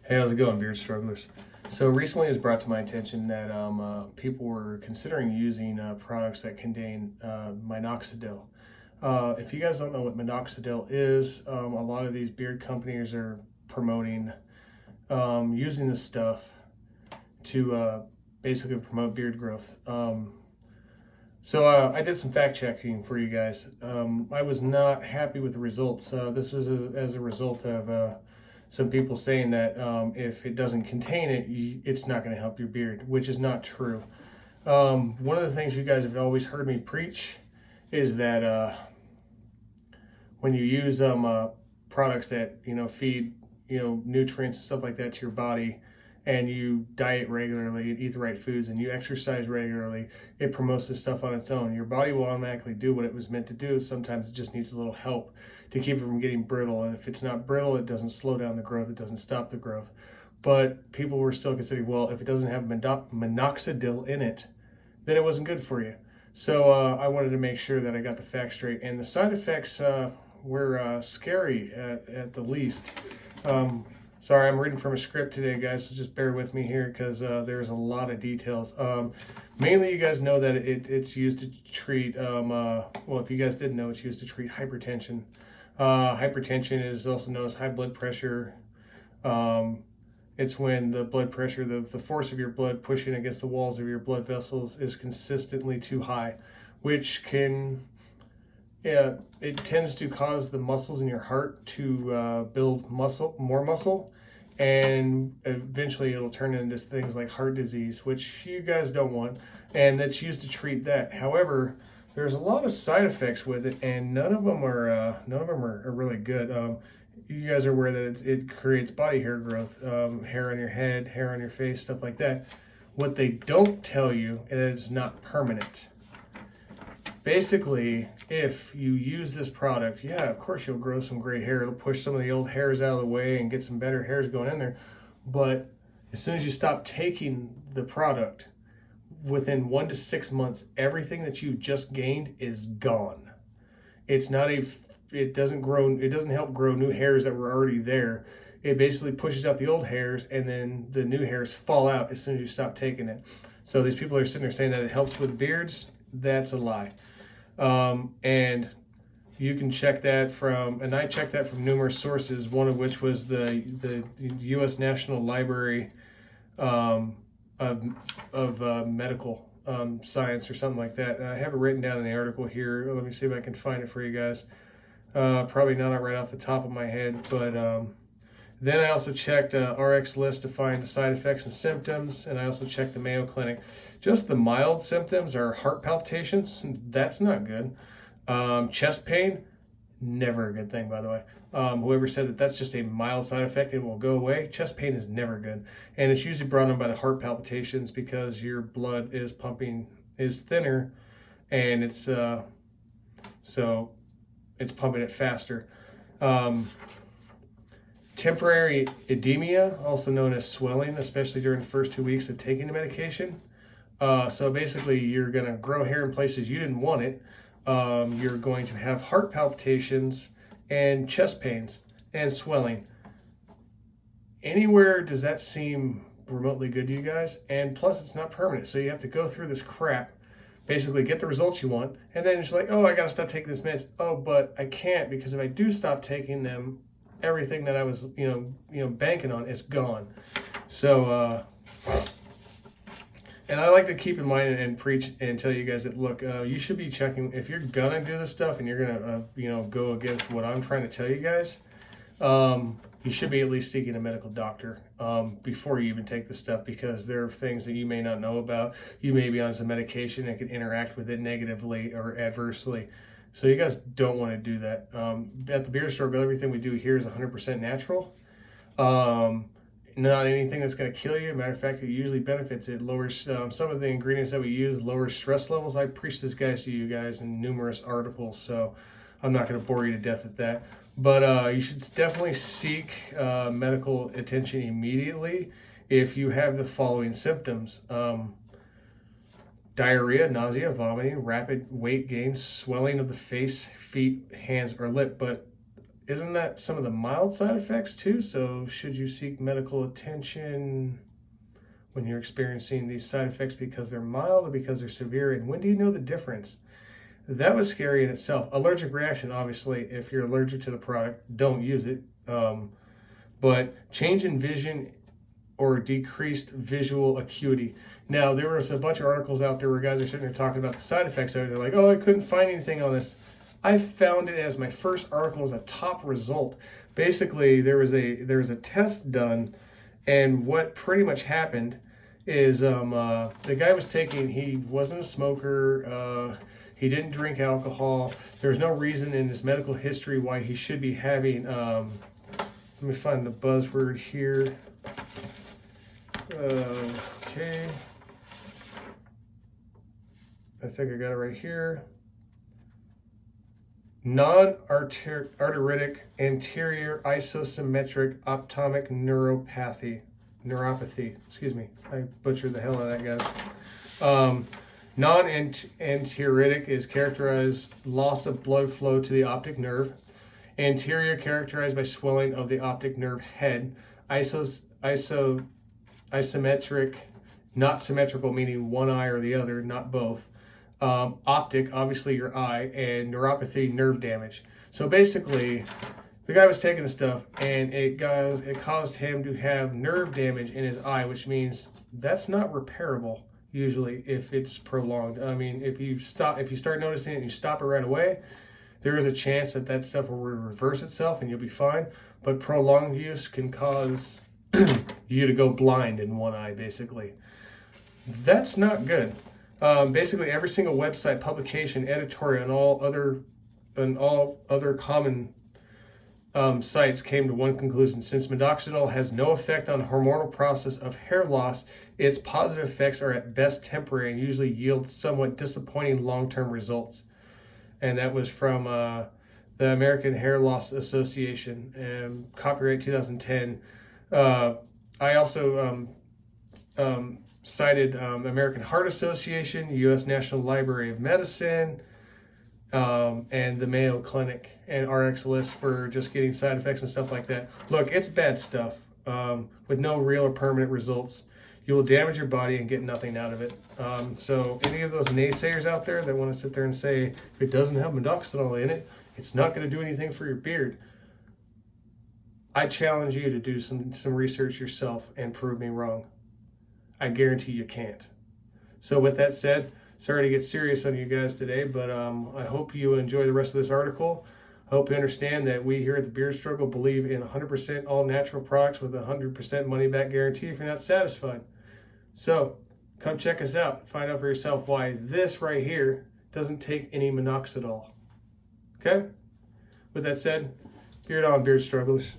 Hey, how's it going, beard strugglers? So recently it was brought to my attention that people were considering using products that contain minoxidil. If you guys don't know what minoxidil is, a lot of these beard companies are promoting using this stuff to basically promote beard growth. So I did some fact checking for you guys. I was not happy with the results. This was as a result of some people saying that if it doesn't contain it, it's not going to help your beard, which is not true. One of the things you guys have always heard me preach is that when you use products that feed nutrients and stuff like that to your body, and you diet regularly and eat the right foods and you exercise regularly, it promotes this stuff on its own. Your body will automatically do what it was meant to do. Sometimes it just needs a little help to keep it from getting brittle. And if it's not brittle, it doesn't slow down the growth. It doesn't stop the growth. But people were still considering, well, if it doesn't have minoxidil in it, then it wasn't good for you. So I wanted to make sure that I got the facts straight. And the side effects were scary at the least. Sorry, I'm reading from a script today, guys, so just bear with me here because there's a lot of details. Mainly, you guys know that it's used to treat, well, if you guys didn't know, it's used to treat hypertension. Hypertension is also known as high blood pressure. It's when the blood pressure, the force of your blood pushing against the walls of your blood vessels is consistently too high, which can... Yeah, it tends to cause the muscles in your heart to build more muscle, and eventually it'll turn into things like heart disease, which you guys don't want, and that's used to treat that. However, there's a lot of side effects with it, and none of them are really good. You guys are aware that it creates body hair growth, hair on your head, hair on your face, stuff like that. What they don't tell you is it's not permanent. Basically, if you use this product, yeah, of course you'll grow some gray hair. It'll push some of the old hairs out of the way and get some better hairs going in there. But as soon as you stop taking the product, within 1 to 6 months, everything that you just gained is gone. It doesn't help grow new hairs that were already there. It basically pushes out the old hairs, and then the new hairs fall out as soon as you stop taking it. So these people are sitting there saying that it helps with beards. That's a lie. And you can check that and I checked that from numerous sources, one of which was the U.S. National Library of Medical Science or something like that. And I have it written down in the article here. Let me see if I can find it for you guys. Probably not right off the top of my head, but then I also checked RX List to find the side effects and symptoms, and I also checked the Mayo Clinic. Just the mild symptoms are heart palpitations. That's not good. Chest pain, never a good thing, by the way. Whoever said that that's just a mild side effect and will go away, chest pain is never good. And it's usually brought on by the heart palpitations because your blood is thinner, and it's so it's pumping it faster. Temporary edema, also known as swelling, especially during the first 2 weeks of taking the medication. So basically, you're going to grow hair in places you didn't want it. You're going to have heart palpitations and chest pains and swelling. Anywhere does that seem remotely good to you guys? And plus, it's not permanent. So you have to go through this crap, basically get the results you want, and then it's like, oh, I got to stop taking this meds. Oh, but I can't, because if I do stop taking them, everything that I was, banking on is gone. So, and I like to keep in mind and preach and tell you guys that, look, you should be checking, if you're gonna do this stuff and you're gonna, go against what I'm trying to tell you guys, you should be at least seeking a medical doctor before you even take this stuff, because there are things that you may not know about. You may be on some medication that can interact with it negatively or adversely. So you guys don't want to do that. At the Beard Struggle, everything we do here is 100% natural. Not anything that's going to kill you. Matter of fact, it usually benefits. It lowers some of the ingredients that we use, lowers stress levels. I preach this guys to you guys in numerous articles, so I'm not going to bore you to death with that. But you should definitely seek medical attention immediately if you have the following symptoms. Diarrhea, nausea, vomiting, rapid weight gain, swelling of the face, feet, hands, or lip. But isn't that some of the mild side effects too? So should you seek medical attention when you're experiencing these side effects because they're mild or because they're severe? And when do you know the difference? That was scary in itself. Allergic reaction, obviously, if you're allergic to the product, don't use it. But change in vision or decreased visual acuity. Now, there was a bunch of articles out there where guys are sitting there talking about the side effects of it. They're like, oh, I couldn't find anything on this. I found it as my first article as a top result. Basically, there was a test done, and what pretty much happened is the guy was taking, he wasn't a smoker, he didn't drink alcohol. There's no reason in his medical history why he should be having, let me find the buzzword here. Okay. I think I got it right here. Non-arteritic anterior isometric optic neuropathy. Excuse me, I butchered the hell out of that, guys. Non-anteritic is characterized loss of blood flow to the optic nerve. Anterior characterized by swelling of the optic nerve head. Isometric, not symmetrical, meaning one eye or the other, not both. Optic, obviously your eye, and neuropathy, nerve damage. So basically, the guy was taking the stuff, and it caused him to have nerve damage in his eye, which means that's not repairable usually if it's prolonged. I mean, if you start noticing it and you stop it right away, there is a chance that that stuff will reverse itself and you'll be fine. But prolonged use can cause you to go blind in one eye, basically. That's not good. Basically, every single website, publication, editorial, and all other common sites came to one conclusion: since minoxidil has no effect on the hormonal process of hair loss, its positive effects are at best temporary and usually yield somewhat disappointing long-term results. And that was from the American Hair Loss Association, copyright 2010. I also cited American Heart Association, U.S. National Library of Medicine, and the Mayo Clinic and RX List for just getting side effects and stuff like that. Look, it's bad stuff with no real or permanent results. You will damage your body and get nothing out of it. So any of those naysayers out there that want to sit there and say, if it doesn't have minoxidil in it, it's not going to do anything for your beard, I challenge you to do some research yourself and prove me wrong. I guarantee you can't. So with that said, sorry to get serious on you guys today, but I hope you enjoy the rest of this article. I hope you understand that we here at the Beard Struggle believe in 100% all natural products with a 100% money back guarantee if you're not satisfied. So come check us out. Find out for yourself why this right here doesn't take any minoxidil. Okay? With that said, beard on, Beard Strugglers.